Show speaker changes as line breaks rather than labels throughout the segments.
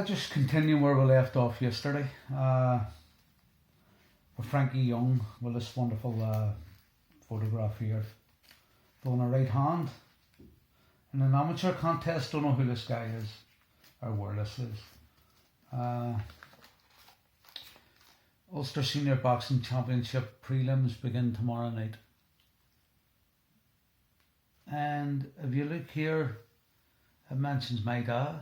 Just continuing where we left off yesterday. For Frankie Young with this wonderful photograph here. On her right hand. In an amateur contest, don't know who this guy is or where this is. Ulster Senior Boxing Championship prelims begin tomorrow night. And if you look here, it mentions my dad,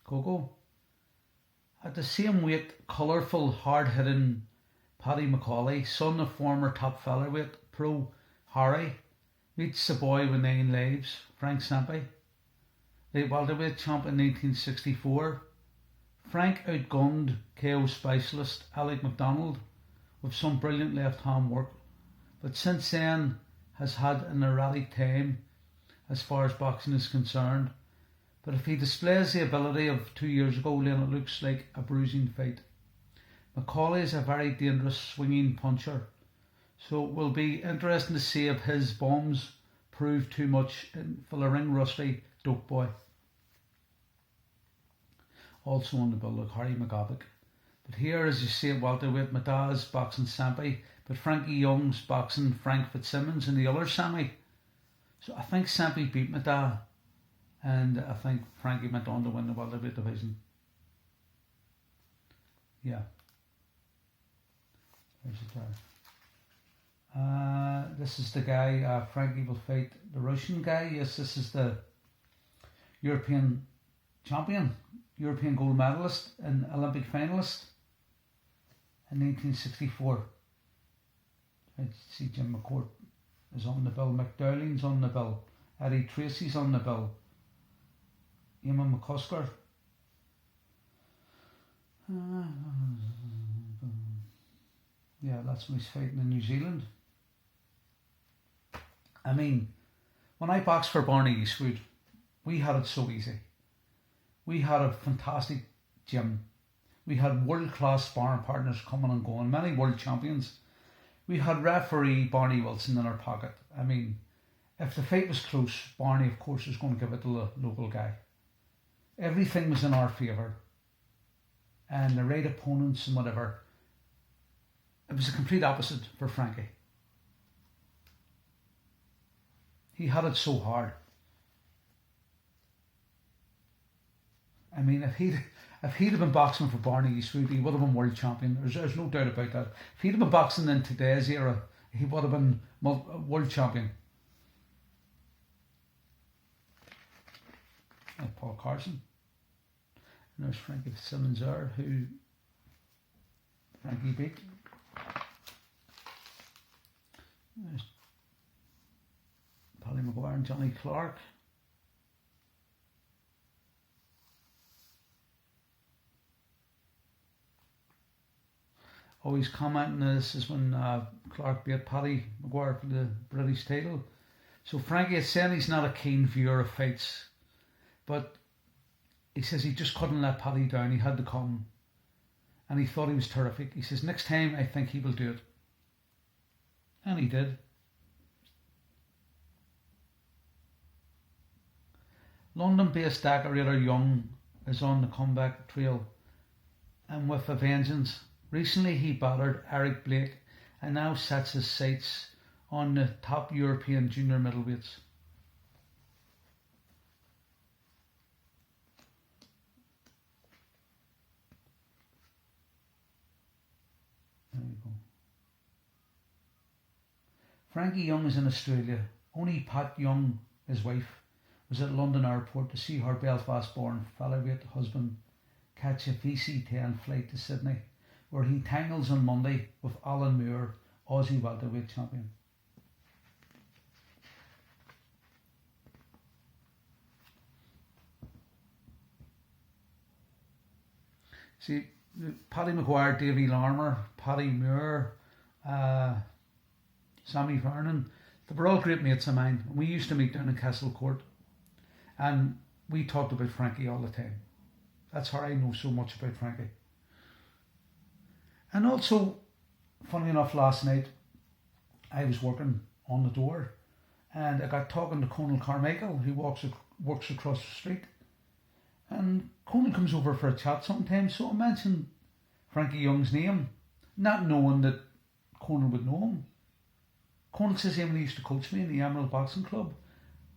Coco. At the same weight, colourful, hard-hitting Paddy McCauley, son of former top featherweight pro Harry, meets the boy with 9 lives, Frank Sampi, the welterweight champ in 1964. Frank outgunned KO specialist Alec MacDonald with some brilliant left-hand work, but since then has had an erratic time as far as boxing is concerned. But if he displays the ability of 2 years ago, then it looks like a bruising fight. McCauley is a very dangerous swinging puncher, so it will be interesting to see if his bombs prove too much for the ring rusty dope boy. Also on the bill, look, Harry McGavick. But here, as you see at welterweight, Madaz boxing Sampi, but Frankie Young's boxing Frank Fitzsimmons in the other semi. So I think Sampi beat Madaz, and I think Frankie went on to win the welterweight division. Yeah. There's it there. This is the guy, Frankie will fight the Russian guy. Yes, this is the European champion, European gold medalist and Olympic finalist in 1964. I see Jim McCourt is on the bill, McDowling's on the bill, Eddie Tracy's on the bill, Eamon McCusker. Yeah, that's when he's fighting in New Zealand. I mean, when I boxed for Barney Eastwood, we had it so easy. We had a fantastic gym. We had world-class sparring partners coming and going, many world champions. We had referee Barney Wilson in our pocket. I mean, if the fight was close, Barney, of course, was going to give it to the local guy. Everything was in our favour. And the right opponents and whatever. It was a complete opposite for Frankie. He had it so hard. I mean, if he'd have been boxing for Barney Eastwood, he would have been world champion. There's no doubt about that. If he'd have been boxing in today's era, he would have been world champion. Like Paul Carson. And there's Frankie Simmons there, who Frankie beat. There's Paddy McGuire and Johnny Clark. Always commenting this is when Clark beat Paddy McGuire for the British title. So Frankie is saying he's not a keen viewer of fights, but he says he just couldn't let Paddy down. He had to come, and he thought he was terrific. He says next time I think he will do it, and he did. London-based decorator Young is on the comeback trail, and with a vengeance. Recently he battered Eric Blake and now sets his sights on the top European junior middleweights. There you go. Frankie Young is in Australia. Only Pat Young, his wife, was at London airport to see her Belfast-born featherweight husband catch a VC-10 flight to Sydney, where he tangles on Monday with Alan Moore, Aussie welterweight champion. See, Paddy McGuire, Davy Larmer, Paddy Moore, Sammy Vernon, they were all great mates of mine. We used to meet down in Castle Court, and we talked about Frankie all the time. That's how I know so much about Frankie. And also, funny enough, last night I was working on the door and I got talking to Colonel Carmichael, who works across the street. And Conan comes over for a chat sometimes, so I mentioned Frankie Young's name, not knowing that Conan would know him. Conan says he used to coach me in the Emerald Boxing Club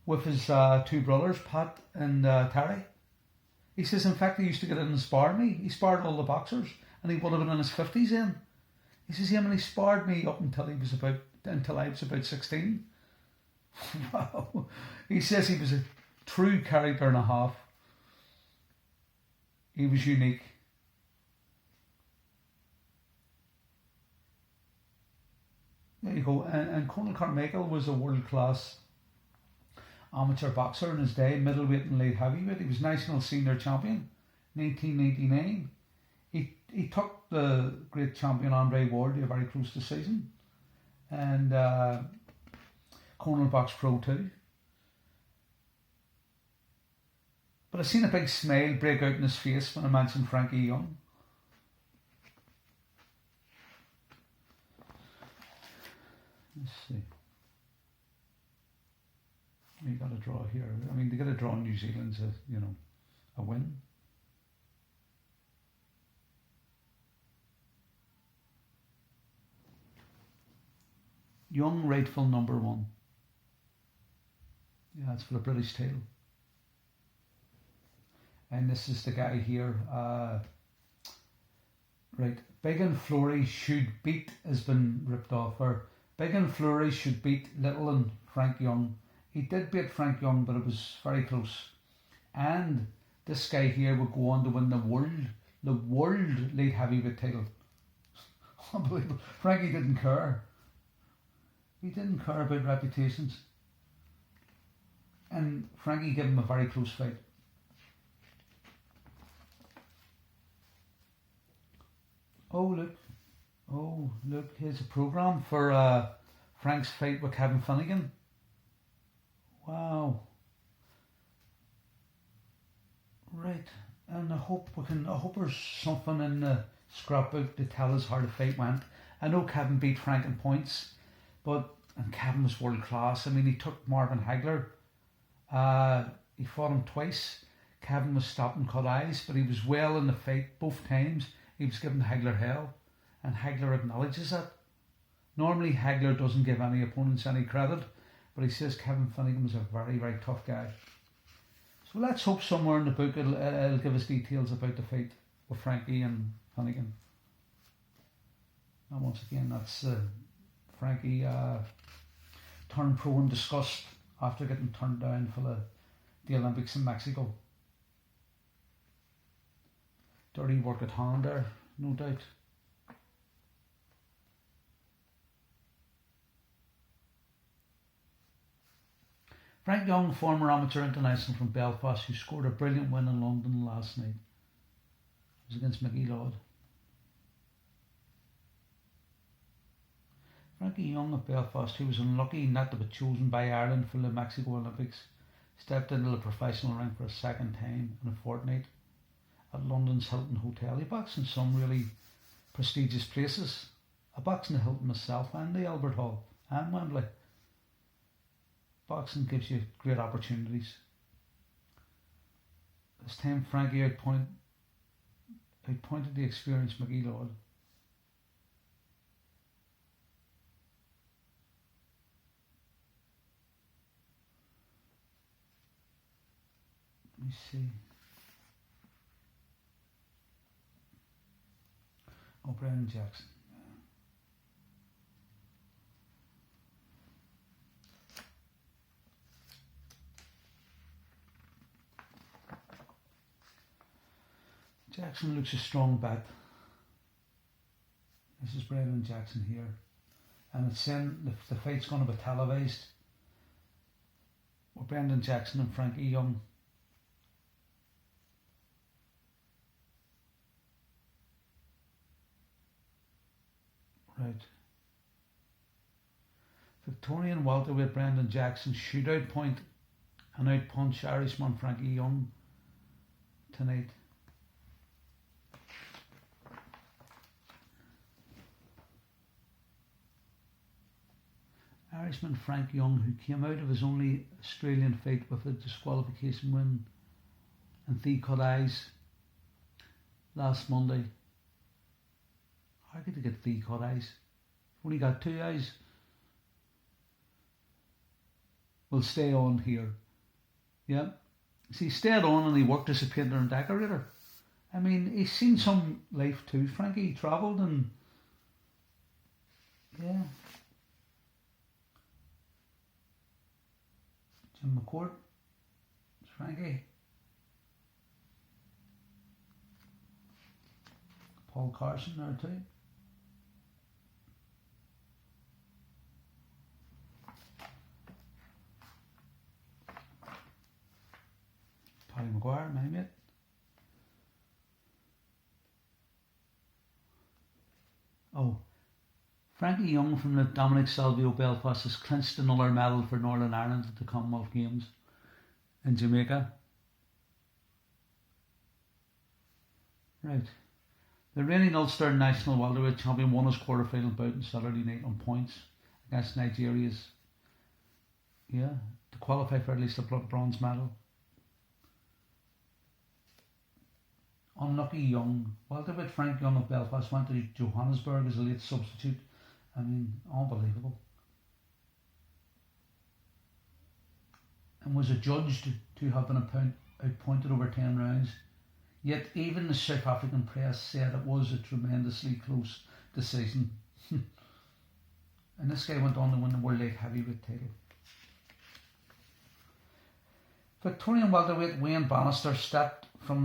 with his two brothers, Pat and Terry. He says, in fact, he used to get in and spar me. He sparred all the boxers, and he would have been in his 50s then. He says, he sparred me up until I was about 16. Wow. He says he was a true character and a half. He was unique. There you go. And Conal Carmichael was a world-class amateur boxer in his day, middleweight and light heavyweight. He was national senior champion, 1999. He took the great champion Andre Ward to a very close decision, and Conal boxed pro too. But I seen a big smile break out in his face when I mentioned Frankie Young. Let's see. You got to draw here. I mean, they got to draw New Zealand's a win. Young, rightful number one. Yeah, that's for the British title. And this is the guy here. Right, Big and Flory should beat has been ripped off. Or Big and Flory should beat Little and Frank Young. He did beat Frank Young, but it was very close. And this guy here would go on to win the world light heavyweight title. Unbelievable. Frankie didn't care. He didn't care about reputations. And Frankie gave him a very close fight. Oh look, here's a programme for Frank's fight with Kevin Finnegan. Wow. Right, and I hope there's something in the scrapbook to tell us how the fight went. I know Kevin beat Frank in points, and Kevin was world class. I mean, he took Marvin Hagler. He fought him twice. Kevin was stopped and cut eyes, but he was well in the fight both times. He was giving Hagler hell, and Hagler acknowledges that. Normally Hagler doesn't give any opponents any credit, but he says Kevin Finnegan was a very, very tough guy. So let's hope somewhere in the book it'll give us details about the fight with Frankie and Finnegan. And once again, that's Frankie turned pro in disgust after getting turned down for the Olympics in Mexico. Dirty work at hand there, no doubt. Frank Young, former amateur international from Belfast, who scored a brilliant win in London last night. It was against Mickey Laud. Frankie Young of Belfast, who was unlucky not to be chosen by Ireland for the Mexico Olympics, stepped into the professional ring for a second time in a fortnight at London's Hilton Hotel. He boxed in some really prestigious places. I boxed in the Hilton myself and the Albert Hall and Wembley. Boxing gives you great opportunities. This time Frankie outpointed the experienced Mickey Laud. Let me see. Oh, Brendan Jackson. Jackson looks a strong bet. This is Brendan Jackson here. And it's saying the fight's going to be televised with Brendan Jackson and Frankie Young. Right. Victorian welterweight Brendan Jackson shootout point and outpunch Irishman Frankie Young tonight. Irishman Frank Young, who came out of his only Australian fight with a disqualification win and 3 cut eyes last Monday. How could he get 3 cut eyes? Only got 2 eyes. Will stay on here. Yeah. See, he stayed on and he worked as a painter and decorator. I mean, he's seen some life too, Frankie. He travelled and yeah. Jim McCourt. Frankie. Paul Carson there too. Paddy McGuire, my mate. Oh, Frankie Young from the Dominic Salvio Belfast has clinched another medal for Northern Ireland at the Commonwealth Games in Jamaica. Right. The reigning Ulster national welterweight champion won his quarter-final bout on Saturday night on points against Nigeria's, to qualify for at least a bronze medal. Unlucky Young. Welterweight Frank Young of Belfast went to Johannesburg as a late substitute. I mean, unbelievable. And was adjudged to have been outpointed over 10 rounds. Yet even the South African press said it was a tremendously close decision. And this guy went on to win the World Light Heavyweight title. Victorian welterweight Wayne Bannister stepped from the